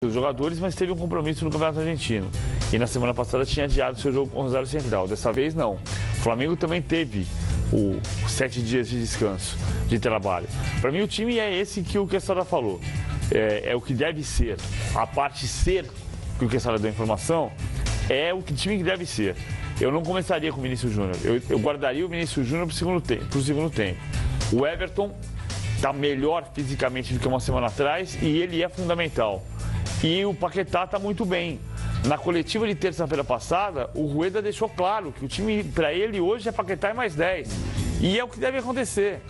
os jogadores, mas teve um compromisso no Campeonato Argentino. E na semana passada tinha adiado seu jogo com o Rosário Central. Dessa vez, não. O Flamengo também teve os 7 dias de descanso, de trabalho. Para mim, o time é esse que o Quesada falou. É o que deve ser. A parte ser, que o Quesada deu informação, é o time que deve ser. Eu não começaria com o Vinícius Júnior. Eu guardaria o Vinícius Júnior para o segundo tempo. O Everton está melhor fisicamente do que uma semana atrás e ele é fundamental. E o Paquetá está muito bem. Na coletiva de terça-feira passada, o Rueda deixou claro que o time para ele hoje é Paquetá e mais 10. E é o que deve acontecer.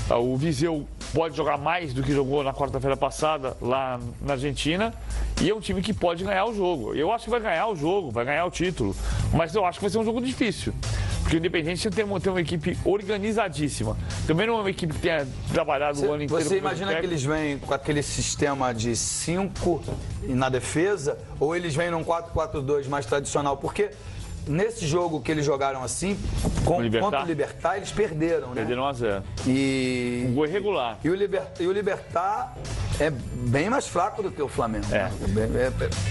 O Viseu pode jogar mais do que jogou na quarta-feira passada lá na Argentina e é um time que pode ganhar o jogo. Eu acho que vai ganhar o jogo, vai ganhar o título, mas eu acho que vai ser um jogo difícil. Porque o Independiente tem uma equipe organizadíssima. Também não é uma equipe que tenha trabalhado o ano inteiro. Você imagina que eles vêm com aquele sistema de 5 na defesa ou eles vêm num 4-4-2 mais tradicional? Porque nesse jogo que eles jogaram assim, contra o Libertad, eles perderam, né? Perderam 1-0. Um gol irregular. E o Libertad é bem mais fraco do que o Flamengo.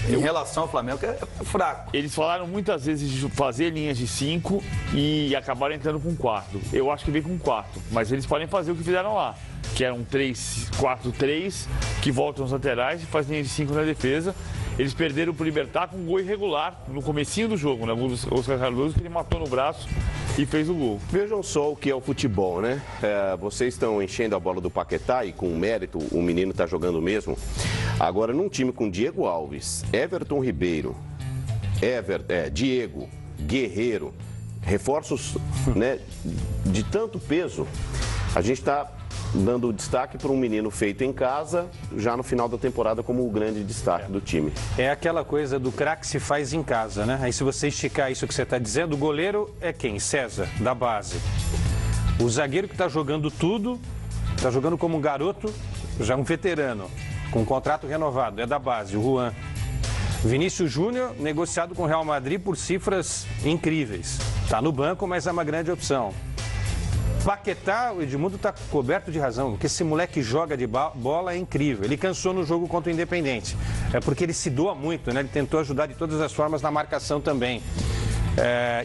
Em relação ao Flamengo, é fraco. Eles falaram muitas vezes de fazer linhas de 5 e acabaram entrando com 4. Eu acho que veio com 4, mas eles podem fazer o que fizeram lá, que era um 3-4-3, que voltam os laterais e faz linha de 5 na defesa. Eles perderam para o Libertad com um gol irregular no comecinho do jogo, né? O Oscar Cardoso, que ele matou no braço e fez o gol. Vejam só o que é o futebol, né? Vocês estão enchendo a bola do Paquetá e com mérito o menino está jogando mesmo. Agora, num time com Diego Alves, Everton Ribeiro, Diego, Guerreiro, reforços, né, de tanto peso, a gente está dando destaque para um menino feito em casa, já no final da temporada como o grande destaque do time. É aquela coisa do craque se faz em casa, né? Aí se você esticar isso que você está dizendo, o goleiro é quem? César, da base. O zagueiro que está jogando tudo, está jogando como um garoto, já um veterano, com um contrato renovado, é da base, o Juan. Vinícius Júnior, negociado com o Real Madrid por cifras incríveis. Está no banco, mas é uma grande opção. Paquetá, o Edmundo está coberto de razão, porque esse moleque joga de bola é incrível. Ele cansou no jogo contra o Independente. É porque ele se doa muito, né? Ele tentou ajudar de todas as formas na marcação também.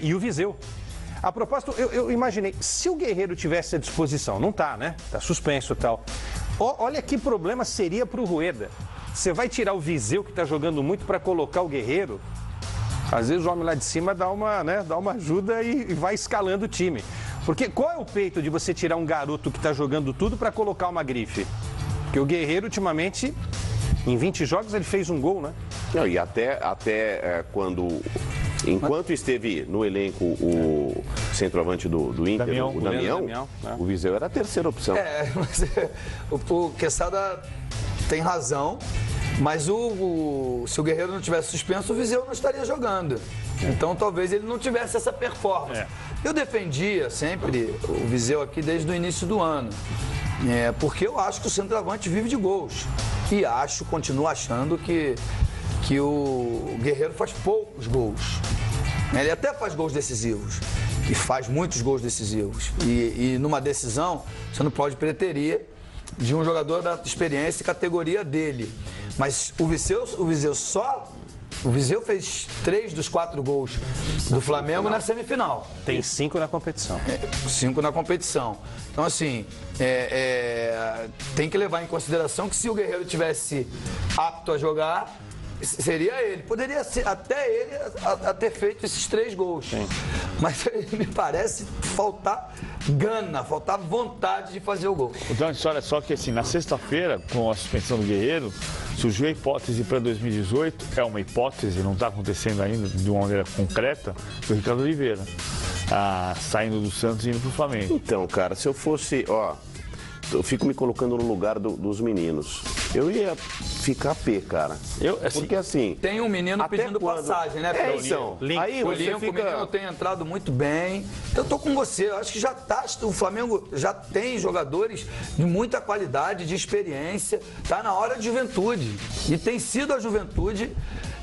E o Viseu. A propósito, eu imaginei, se o Guerreiro tivesse à disposição, não está, né? Está suspenso e tal. Olha que problema seria para o Rueda. Você vai tirar o Viseu, que está jogando muito, para colocar o Guerreiro? Às vezes o homem lá de cima dá uma ajuda e vai escalando o time. Porque qual é o peito de você tirar um garoto que está jogando tudo para colocar uma grife? Porque o Guerreiro, ultimamente, em 20 jogos, ele fez um gol, né? Não, e enquanto esteve no elenco o centroavante do Inter, o Damião, o Viseu era a terceira opção. Mas o Quesada tem razão, mas se o Guerreiro não tivesse suspenso, o Viseu não estaria jogando. Então talvez ele não tivesse essa performance. Eu defendia sempre o Viseu aqui desde o início do ano, porque eu acho que o centroavante vive de gols. E continuo achando que o Guerreiro faz poucos gols. Ele até faz gols decisivos, e faz muitos gols decisivos. E numa decisão, você não pode preterir de um jogador da experiência e categoria dele. Mas o Viseu fez 3 dos 4 gols do Flamengo na semifinal. Tem 5 na competição. 5 na competição. Então, assim, tem que levar em consideração que se o Guerreiro tivesse apto a jogar, seria ele. Poderia ser até ele a ter feito esses 3 gols. Sim. Mas me parece faltar gana, faltar vontade de fazer o gol. Então, olha só que assim, na sexta-feira, com a suspensão do Guerreiro, surgiu a hipótese para 2018, é uma hipótese, não está acontecendo ainda de uma maneira concreta, do Ricardo Oliveira, saindo do Santos e indo para o Flamengo. Então, cara, se eu fosse, eu fico me colocando no lugar dos meninos. Eu ia ficar cara. Porque assim... Tem um menino pedindo passagem, né, então, aí o menino tem entrado muito bem. Eu tô com você, eu acho que o Flamengo já tem jogadores de muita qualidade, de experiência. Tá na hora de juventude. E tem sido a juventude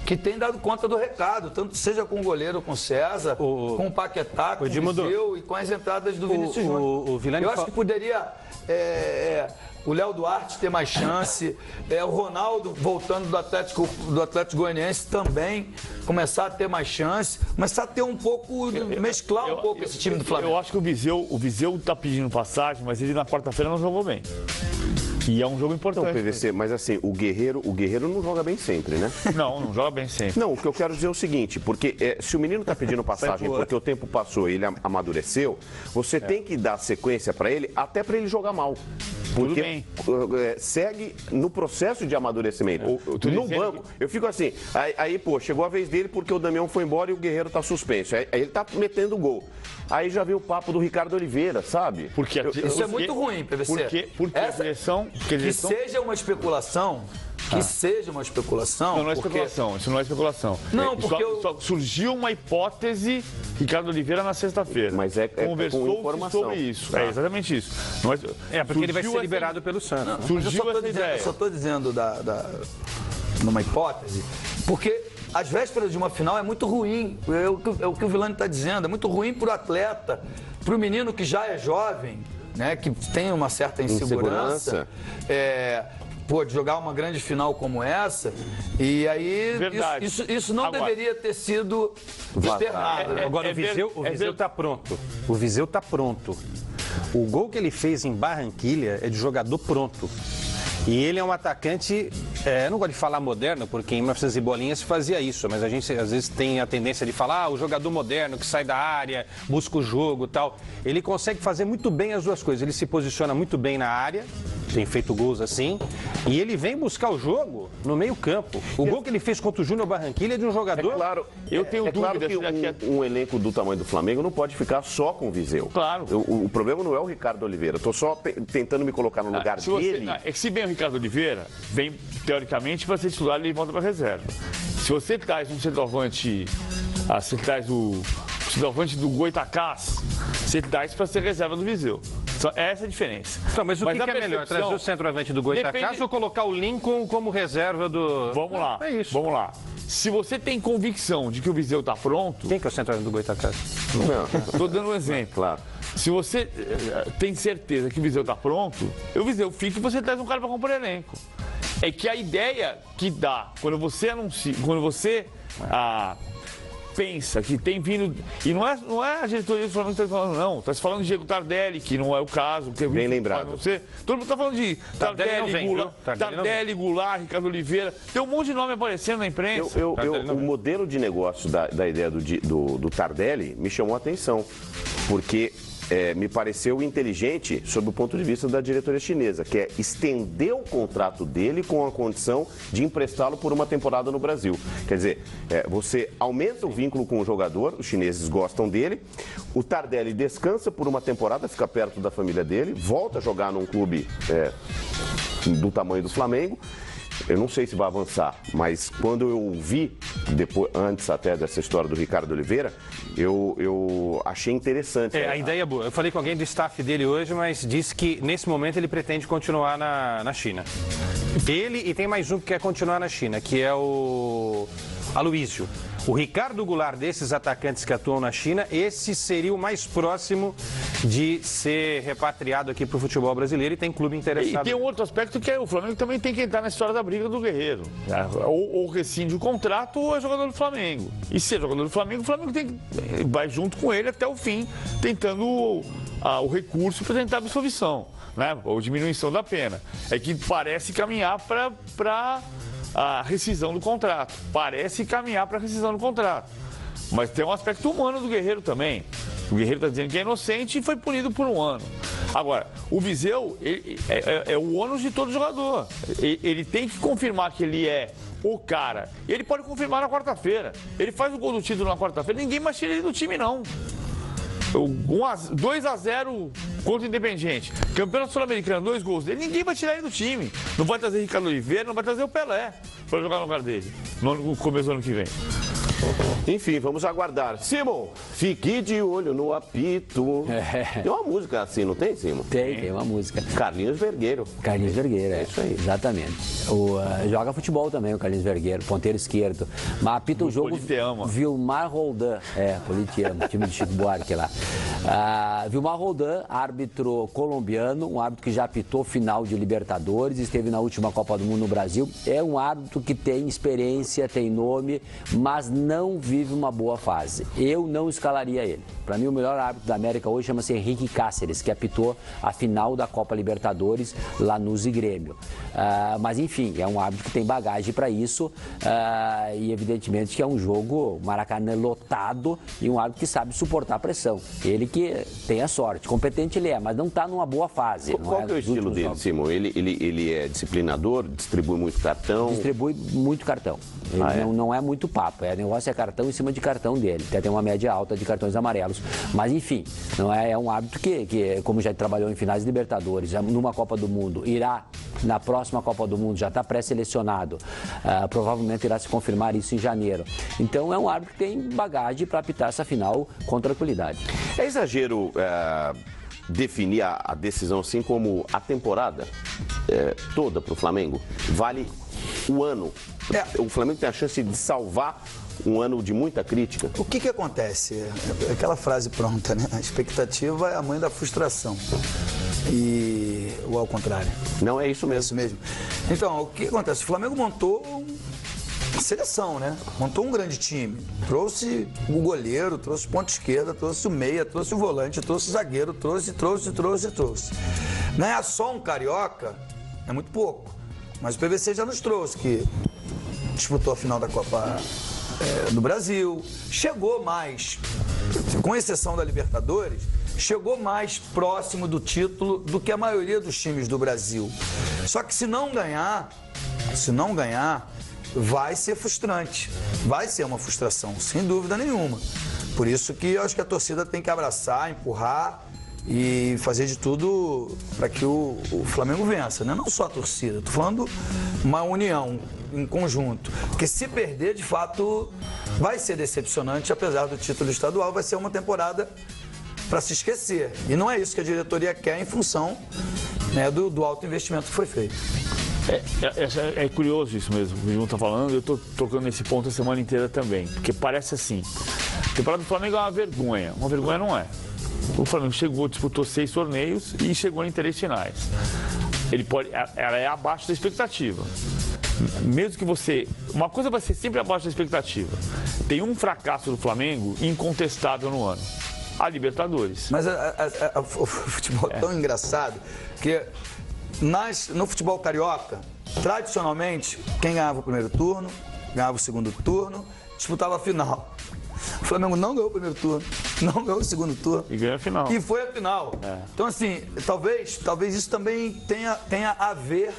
que tem dado conta do recado, tanto seja com o goleiro, com o César, com o Paquetá, com o Viseu e com as entradas do Vinícius Júnior. Eu acho que poderia o Léo Duarte ter mais chance, o Ronaldo voltando do Atlético Goianiense também começar a ter mais chance, começar a ter um pouco, mesclar um pouco esse time do Flamengo. Eu acho que o Viseu tá pedindo passagem, mas ele na quarta-feira não jogou bem. E é um jogo importante. Então, PVC, mas assim, o Guerreiro não joga bem sempre, né? Não joga bem sempre. Não, o que eu quero dizer é o seguinte, porque se o menino tá pedindo passagem porque o tempo passou e ele amadureceu, você tem que dar sequência para ele, até para ele jogar mal. Porque segue no processo de amadurecimento. No banco, eu fico assim, aí, pô, chegou a vez dele porque o Damião foi embora e o Guerreiro tá suspenso. Aí ele tá metendo gol. Aí já veio o papo do Ricardo Oliveira, sabe? Isso é muito ruim, PVC. Porque a direção... Que seja uma especulação... Que seja uma especulação. Não é especulação, isso não é especulaulação. Não, porque só surgiu uma hipótese, Ricardo Oliveira, na sexta-feira. Mas conversou com informação. sobre isso. É exatamente isso. Porque ele vai ser liberado pelo Santos. Surgiu essa ideia. Eu só estou dizendo numa hipótese, porque às vésperas de uma final é muito ruim. É o que o Villani está dizendo. É muito ruim para o atleta, para o menino que já é jovem, né, que tem uma certa insegurança. De jogar uma grande final como essa, e aí isso não deveria ter sido externado. Agora o Viseu está pronto. O Viseu está pronto. O gol que ele fez em Barranquilha é de jogador pronto. E ele é um atacante, eu não gosto de falar moderno, porque em 1900 e bolinha se fazia isso, mas a gente às vezes tem a tendência de falar, o jogador moderno que sai da área, busca o jogo e tal. Ele consegue fazer muito bem as duas coisas. Ele se posiciona muito bem na área, tem feito gols assim, e ele vem buscar o jogo no meio campo. O gol que ele fez contra o Júnior Barranquilla é de um jogador... Eu tenho dúvida que um elenco do tamanho do Flamengo não pode ficar só com o Viseu. Claro. O problema não é o Ricardo Oliveira. Eu tô só tentando me colocar no lugar dele. Se bem o Ricardo Oliveira, vem teoricamente para ser titular, ele volta para reserva. Se você traz um centroavante, você traz o centroavante do Goitacás, você traz para ser reserva do Viseu. Essa é a diferença. Então, mas o que é melhor? Trazer o centroavante do Goitacás ou colocar o Lincoln como reserva do... Vamos lá. É isso. Vamos lá. Se você tem convicção de que o Viseu está pronto... Quem que é o centroavante do Goitacás? Estou dando um exemplo. Claro. Se você tem certeza que o Viseu está pronto, o Viseu fica e você traz um cara para compor elenco. É que a ideia que dá quando você anuncia, quando você pensa que tem vindo... E não é a diretoria do Flamengo que está falando, não. Está se falando de Diego Tardelli, que não é o caso. Que bem lembrado. Todo mundo está falando de Tardelli, Goulart, Ricardo Oliveira. Tem um monte de nome aparecendo na imprensa. O modelo de negócio da ideia do Tardelli me chamou a atenção. Porque... me pareceu inteligente sob o ponto de vista da diretoria chinesa, que é estender o contrato dele com a condição de emprestá-lo por uma temporada no Brasil. Quer dizer, você aumenta o vínculo com o jogador, os chineses gostam dele, o Tardelli descansa por uma temporada, fica perto da família dele, volta a jogar num clube do tamanho do Flamengo. Eu não sei se vai avançar, mas quando eu vi, antes até dessa história do Ricardo Oliveira, eu achei interessante. A ideia é boa. Eu falei com alguém do staff dele hoje, mas disse que nesse momento ele pretende continuar na China. Ele e tem mais um que quer continuar na China, que é o Aloísio. O Ricardo Goulart, desses atacantes que atuam na China, esse seria o mais próximo de ser repatriado aqui para o futebol brasileiro e tem clube interessado. E tem um outro aspecto que o Flamengo também tem que entrar na história da briga do Guerreiro. Ou rescinde o contrato ou é jogador do Flamengo. E se é jogador do Flamengo, o Flamengo vai junto com ele até o fim, tentando o recurso para tentar a absolvição, né? Ou diminuição da pena. É que parece caminhar para a rescisão do contrato. Parece caminhar para a rescisão do contrato. Mas tem um aspecto humano do Guerreiro também. O Guerreiro está dizendo que é inocente e foi punido por 1 ano. Agora, o Viseu é o ônus de todo jogador. Ele tem que confirmar que ele é o cara. E ele pode confirmar na quarta-feira. Ele faz o gol do título na quarta-feira, ninguém mais tira ele do time, não. 2-0 contra o Independiente. Campeonato Sul-Americano, 2 gols dele. Ninguém vai tirar ele do time. Não vai trazer Ricardo Oliveira, não vai trazer o Pelé para jogar no lugar dele no começo do ano que vem. Enfim, vamos aguardar. Simon, fique de olho no apito. Tem uma música assim, não tem, Simon? Tem uma música. Carlinhos Vergueiro. Carlinhos Vergueiro, É isso aí. Exatamente. Joga futebol também, o Carlinhos Vergueiro, ponteiro esquerdo. Mas apita o jogo Politeama. Vilmar Roldan. Politeama, time de Chico Buarque lá. Vilmar Roldan, árbitro colombiano, um árbitro que já apitou final de Libertadores, esteve na última Copa do Mundo no Brasil. É um árbitro que tem experiência, tem nome, mas não vive uma boa fase. Eu não escalaria ele. Para mim, o melhor árbitro da América hoje chama-se Henrique Cáceres, que apitou a final da Copa Libertadores, Lanús e Grêmio. Mas, enfim, é um árbitro que tem bagagem para isso e, evidentemente, que é um jogo Maracanã lotado e um árbitro que sabe suportar a pressão. Ele que tem a sorte. Competente ele é, mas não está numa boa fase. Qual que é o estilo dele, Simon? Ele é disciplinador, distribui muito cartão? Distribui muito cartão. Ele não é muito papo. O negócio é cartão em cima de cartão dele. Até tem uma média alta de cartões amarelos. Mas, enfim, não é um árbitro que, como já trabalhou em finais de Libertadores, numa Copa do Mundo, irá na próxima Copa do Mundo, já está pré-selecionado. Provavelmente irá se confirmar isso em janeiro. Então, é um árbitro que tem bagagem para apitar essa final com tranquilidade. É exagero definir a decisão assim como a temporada toda para o Flamengo? Vale o ano. O Flamengo tem a chance de salvar um ano de muita crítica. O que acontece? É aquela frase pronta, né? A expectativa é a mãe da frustração. Ou ao contrário. Não é isso mesmo. É isso mesmo. Então, o que acontece? O Flamengo montou uma seleção, né? Montou um grande time. Trouxe o goleiro, trouxe o ponta esquerda, trouxe o meia, trouxe o volante, trouxe o zagueiro, trouxe. Ganhar só um carioca é muito pouco. Mas o PVC já nos trouxe, que disputou a final da Copa no Brasil, chegou mais, com exceção da Libertadores, chegou mais próximo do título do que a maioria dos times do Brasil. Só que se não ganhar, vai ser frustrante, vai ser uma frustração, sem dúvida nenhuma. Por isso que eu acho que a torcida tem que abraçar, empurrar e fazer de tudo para que o Flamengo vença, né? Não só a torcida, estou falando uma união em conjunto, porque se perder, de fato, vai ser decepcionante, apesar do título estadual, vai ser uma temporada para se esquecer. E não é isso que a diretoria quer em função, né, do alto investimento que foi feito. É curioso isso mesmo, o João está falando, eu estou tocando nesse ponto a semana inteira também, porque parece assim, a temporada do Flamengo é uma vergonha não é. O Flamengo disputou 6 torneios e chegou em 3 finais. Ela é abaixo da expectativa. Mesmo que uma coisa vai ser sempre abaixo da expectativa. Tem um fracasso do Flamengo incontestável no ano. A Libertadores. Mas o futebol é tão engraçado que no futebol carioca, tradicionalmente, quem ganhava o primeiro turno, ganhava o segundo turno, disputava a final. O Flamengo não ganhou o primeiro turno, não ganhou o segundo turno. E ganhou a final. E foi a final. Então, assim, talvez isso também tenha a ver.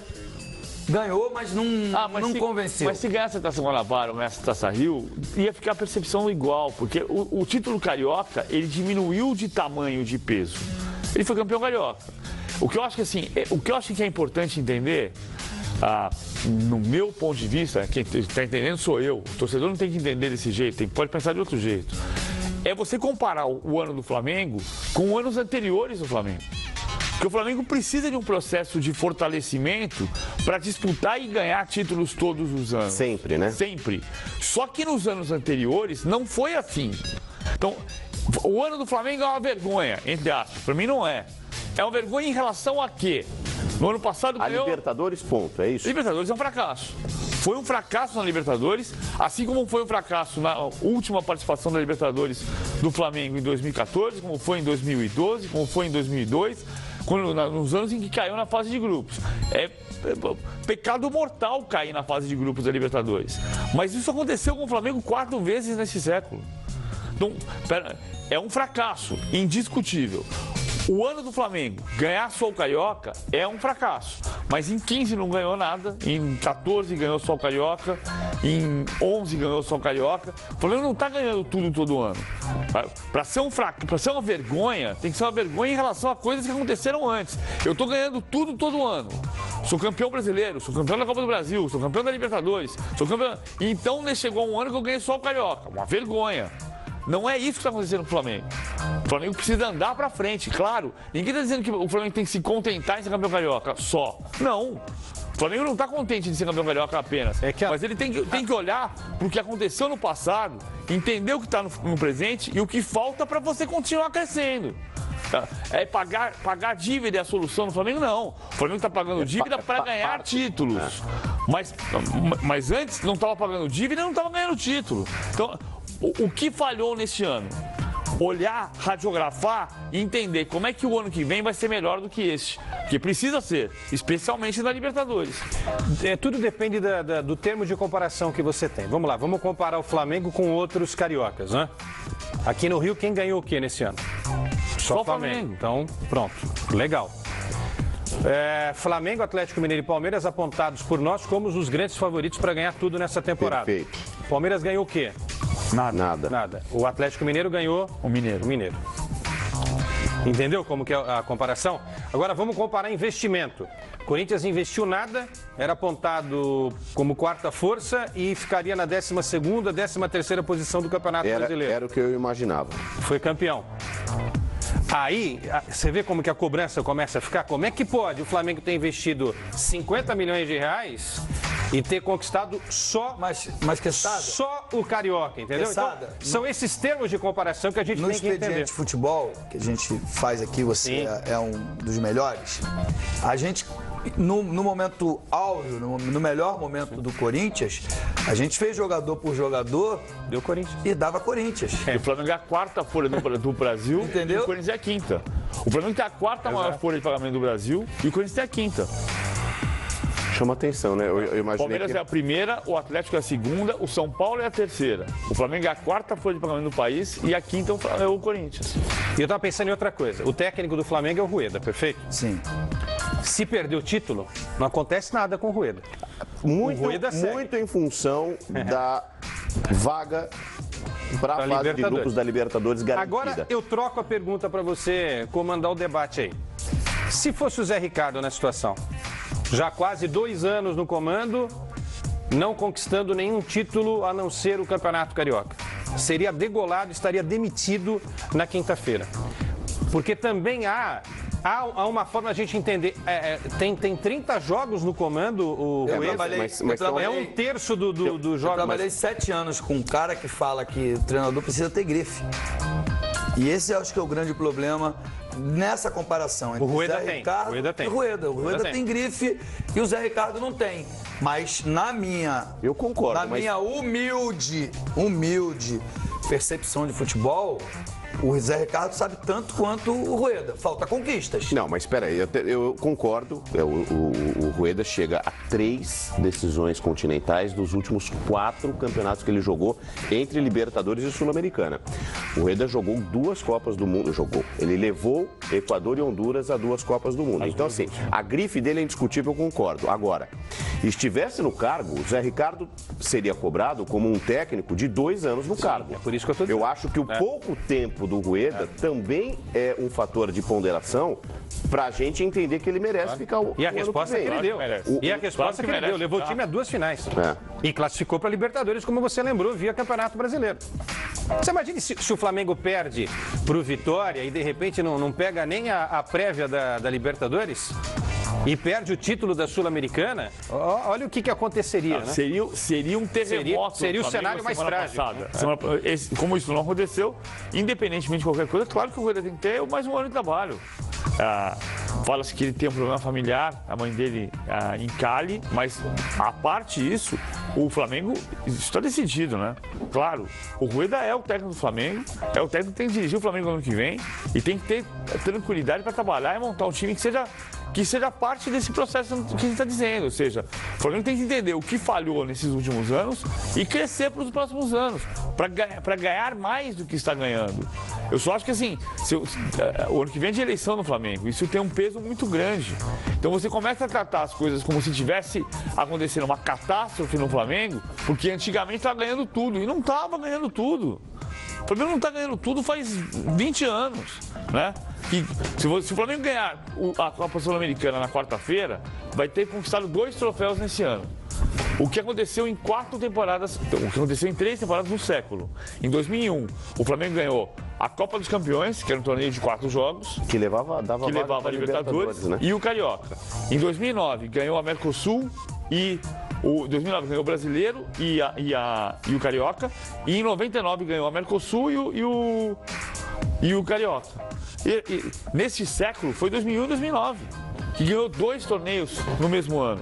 Ganhou, mas não convenceu. Mas se ganhasse a Taça Guanabara ou ganhasse a Taça Rio, ia ficar a percepção igual, porque o título carioca, ele diminuiu de tamanho, de peso. Ele foi campeão carioca. O que eu acho que é importante entender, no meu ponto de vista, quem está entendendo sou eu, o torcedor não tem que entender desse jeito, pode pensar de outro jeito. É você comparar o ano do Flamengo com anos anteriores do Flamengo. Porque o Flamengo precisa de um processo de fortalecimento para disputar e ganhar títulos todos os anos. Sempre, né? Sempre. Só que nos anos anteriores não foi assim. Então, o ano do Flamengo é uma vergonha, entre aspas. Para mim não é. É uma vergonha em relação a quê? No ano passado ganhou... A Libertadores, ponto, é isso? Libertadores é um fracasso. Foi um fracasso na Libertadores, assim como foi um fracasso na última participação da Libertadores do Flamengo em 2014, como foi em 2012, como foi em 2002, nos anos em que caiu na fase de grupos. É pecado mortal cair na fase de grupos da Libertadores. Mas isso aconteceu com o Flamengo 4 vezes nesse século. Então, é um fracasso indiscutível. O ano do Flamengo ganhar só o Carioca é um fracasso. mas em 15 não ganhou nada, em 14 ganhou só o Carioca, em 11 ganhou só o Carioca. O Flamengo não está ganhando tudo todo ano. Para ser uma vergonha, tem que ser uma vergonha em relação a coisas que aconteceram antes. Eu estou ganhando tudo todo ano. Sou campeão brasileiro, sou campeão da Copa do Brasil, sou campeão da Libertadores, sou campeão... Então chegou um ano que eu ganhei só o Carioca. Uma vergonha. Não é isso que está acontecendo com o Flamengo. O Flamengo precisa andar para frente, claro. Ninguém está dizendo que o Flamengo tem que se contentar em ser campeão carioca só. Não. O Flamengo não está contente de ser campeão carioca apenas. Mas ele tem que olhar para o que aconteceu no passado, entender o que está no presente e o que falta para você continuar crescendo. É pagar dívida é a solução no Flamengo? Não. O Flamengo está pagando dívida para ganhar títulos. Mas antes não estava pagando dívida e não estava ganhando título. Então, o que falhou neste ano? Olhar, radiografar e entender como é que o ano que vem vai ser melhor do que este. Porque precisa ser, especialmente na Libertadores. Tudo depende do termo de comparação que você tem. Vamos lá, vamos comparar o Flamengo com outros cariocas, né? Aqui no Rio, quem ganhou o que nesse ano? Só o Flamengo. Então, pronto, legal. Flamengo, Atlético Mineiro e Palmeiras apontados por nós como os grandes favoritos para ganhar tudo nessa temporada. Perfeito. Palmeiras ganhou o quê? Nada. O Atlético Mineiro ganhou o Mineiro. Entendeu como que é a comparação? Agora vamos comparar investimento. Corinthians investiu nada, era apontado como quarta força e ficaria na 12ª, 13ª posição do Campeonato Brasileiro. Era o que eu imaginava. Foi campeão. Aí, você vê como que a cobrança começa a ficar? Como é que pode o Flamengo ter investido 50 milhões de reais e ter conquistado só o Carioca, entendeu? Então, são esses termos de comparação que a gente tem que entender. No expediente de futebol, que a gente faz aqui, você é um dos melhores, a gente... No momento áureo, no melhor momento do Corinthians, a gente fez jogador por jogador. Deu Corinthians. E dava Corinthians. E o Flamengo é a quarta folha do Brasil. Entendeu? E o Corinthians é a quinta. O Flamengo tem a quarta maior folha de pagamento do Brasil e o Corinthians tem a quinta. Chama atenção, né? Eu imaginei o Palmeiras é a primeira, o Atlético é a segunda, o São Paulo é a terceira. O Flamengo é a quarta folha de pagamento do país e a quinta é o Corinthians. E eu estava pensando em outra coisa. O técnico do Flamengo é o Rueda, perfeito? Sim. Se perder o título, não acontece nada com o Rueda. Muito em função da vaga para a fase de grupos da Libertadores garantida. Agora eu troco a pergunta para você comandar o debate aí. Se fosse o Zé Ricardo na situação, já há quase 2 anos no comando, não conquistando nenhum título a não ser o Campeonato Carioca, seria degolado, estaria demitido na quinta-feira. Porque também há uma forma de a gente entender. Tem 30 jogos no comando, o Rueda. É um terço do jogo. Eu trabalhei 7 anos com um cara que fala que o treinador precisa ter grife. E esse eu acho que é o grande problema nessa comparação entre o Rueda Zé Ricardo e o Rueda. O Rueda tem grife e o Zé Ricardo não tem. Mas na minha... Eu concordo. Minha humilde percepção de futebol... O Zé Ricardo sabe tanto quanto o Rueda. Falta conquistas. Não, mas espera aí, eu concordo. O Rueda chega a 3 decisões continentais dos últimos 4 campeonatos que ele jogou entre Libertadores e Sul-Americana. O Rueda jogou 2 Copas do Mundo. Ele levou Equador e Honduras a 2 Copas do Mundo. Então, assim, a grife dele é indiscutível, eu concordo. Agora, estivesse no cargo, o Zé Ricardo seria cobrado como um técnico de 2 anos no cargo. É por isso que eu estou dizendo. Eu acho que o pouco tempo do Rueda também é um fator de ponderação para a gente entender que ele merece ficar o E a resposta que ele deu. E a resposta que ele deu. Levou o time a 2 finais. E classificou para a Libertadores, como você lembrou, via Campeonato Brasileiro. Você imagina se o Flamengo perde para o Vitória e de repente não pega nem a prévia da Libertadores? E perde o título da Sul-Americana, olha o que aconteceria, né? Seria um terremoto. Seria o cenário mais trágico. Como isso não aconteceu, independentemente de qualquer coisa, claro que o Rueda tem que ter mais um ano de trabalho. Fala-se que ele tem um problema familiar, a mãe dele em Cali, mas a parte disso, o Flamengo está decidido, né? Claro, o Rueda é o técnico do Flamengo, é o técnico que tem que dirigir o Flamengo no ano que vem e tem que ter tranquilidade para trabalhar e montar um time que seja que seja parte desse processo que a gente está dizendo. Ou seja, o Flamengo tem que entender o que falhou nesses últimos anos e crescer para os próximos anos, para ganhar mais do que está ganhando. Eu só acho que assim, o ano que vem é de eleição no Flamengo, isso tem um peso muito grande. Então você começa a tratar as coisas como se tivesse acontecendo uma catástrofe no Flamengo, porque antigamente estava ganhando tudo, e não estava ganhando tudo. O Flamengo não está ganhando tudo faz 20 anos, né? E se o Flamengo ganhar a Copa Sul-Americana na quarta-feira, vai ter conquistado 2 troféus nesse ano. O que aconteceu em 4 temporadas, o que aconteceu em 3 temporadas no século. Em 2001, o Flamengo ganhou a Copa dos Campeões, que era um torneio de 4 jogos. Que levava a Libertadores, né? E o Carioca. Em 2009, ganhou a Mercosul e... O 2009 ganhou o Brasileiro e o Carioca. E em 99 ganhou a Mercosul e o Carioca. E nesse século foi 2001 e 2009, que ganhou 2 torneios no mesmo ano.